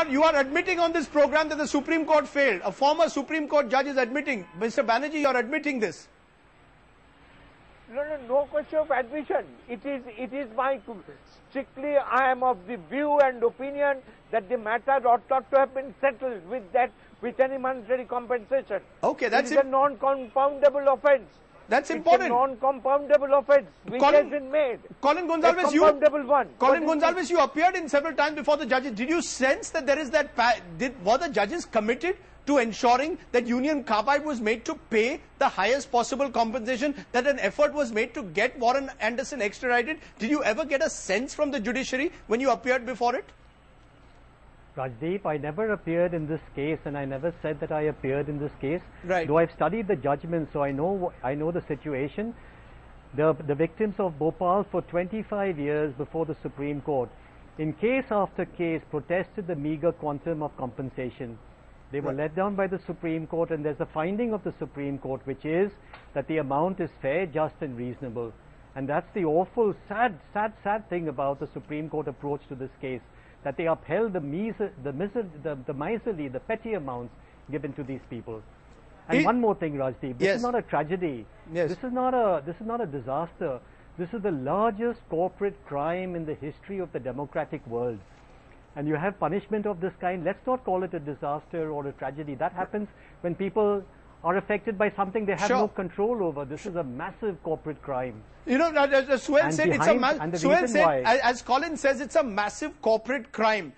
You are admitting on this program that the Supreme Court failed. A former Supreme Court judge is admitting. Mr. Banerjee, you are admitting this. No question of admission. It is my strictly. I am of the view and opinion that the matter ought not to have been settled with any monetary compensation. Okay, that's it. It is a non-compoundable offence. That's important. It's a non-compoundable offence which has been made. Colin Gonsalves, you appeared in several times before the judges. Did you sense that there is that? Were the judges committed to ensuring that Union Carbide was made to pay the highest possible compensation, that an effort was made to get Warren Anderson extradited? Did you ever get a sense from the judiciary when you appeared before it? Rajdeep, I never appeared in this case, and I never said that I appeared in this case. Right. Though I've studied the judgment, so I know the situation. The victims of Bhopal for 25 years before the Supreme Court, in case after case, protested the meager quantum of compensation. They were let down by the Supreme Court, and there's a finding of the Supreme Court, which is that the amount is fair, just, and reasonable. And that's the awful, sad thing about the Supreme Court approach to this case, that they upheld the miserly, the petty amounts given to these people. And one more thing, Rajdeep, this is not a tragedy. Yes. This is not a disaster. This is the largest corporate crime in the history of the democratic world. And you have punishment of this kind. Let's not call it a disaster or a tragedy. That happens when people are affected by something they have no control over. This is a massive corporate crime. You know, as Suhail said, as Colin says, it's a massive corporate crime.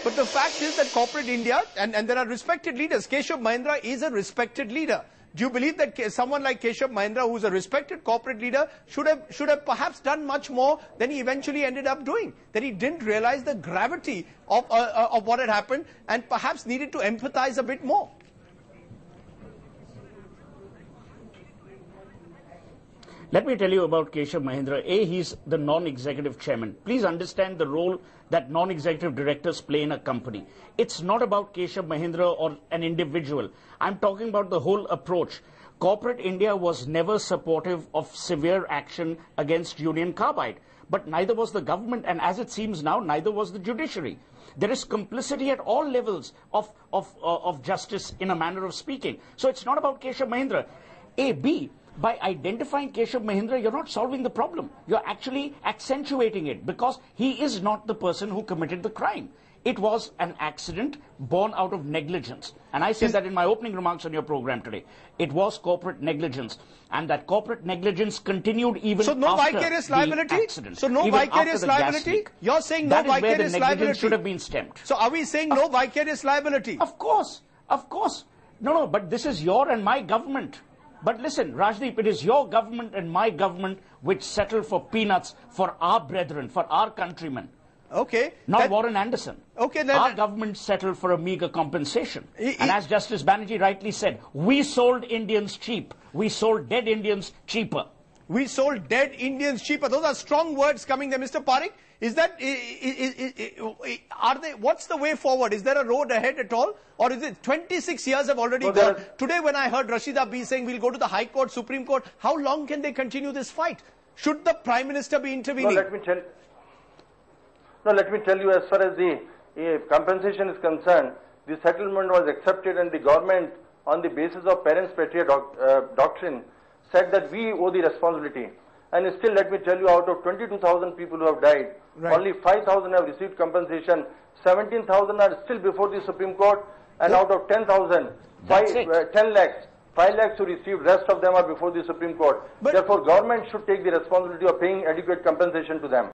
But the fact is that corporate India, and there are respected leaders. Keshav Mahindra is a respected leader. Do you believe that someone like Keshav Mahindra, who's a respected corporate leader, should have perhaps done much more than he eventually ended up doing? That he didn't realize the gravity of what had happened and perhaps needed to empathize a bit more? Let me tell you about Keshav Mahindra. He's the non-executive chairman. Please understand the role that non-executive directors play in a company. It's not about Keshav Mahindra or an individual. I'm talking about the whole approach. Corporate India was never supportive of severe action against Union Carbide, but neither was the government, and as it seems now, neither was the judiciary. There is complicity at all levels of justice, in a manner of speaking. So it's not about Keshav Mahindra. B, by identifying Keshav Mahindra, you're not solving the problem. You're actually accentuating it, because he is not the person who committed the crime. It was an accident born out of negligence. And I said that in my opening remarks on your program today. It was corporate negligence. And that corporate negligence continued even after vicarious liability? The accident. So no vicarious liability? You're saying no vicarious liability? That is where the negligence should have been stemmed. So are we saying no vicarious liability? Of course. Of course. No, but this is your and my government. But listen, Rajdeep, it is your government and my government which settle for peanuts for our brethren, for our countrymen. Okay. Not Warren Anderson. Okay, then our government settled for a meager compensation. And as Justice Banerjee rightly said, we sold Indians cheap. We sold dead Indians cheaper. We sold dead Indians cheaper. Those are strong words coming there. Mr. Parekh, what's the way forward? Is there a road ahead at all? Or is it 26 years have already gone? Today when I heard Rashida B saying we'll go to the High Court, Supreme Court, how long can they continue this fight? Should the Prime Minister be intervening? Let me tell you, as far as the compensation is concerned, the settlement was accepted, and the government, on the basis of parents' patria doctrine, said that we owe the responsibility. And still, let me tell you, out of 22,000 people who have died, only 5,000 have received compensation, 17,000 are still before the Supreme Court, and out of 10,000, 10 lakhs, 5 lakhs who received, rest of them are before the Supreme Court. Therefore, government should take the responsibility of paying adequate compensation to them.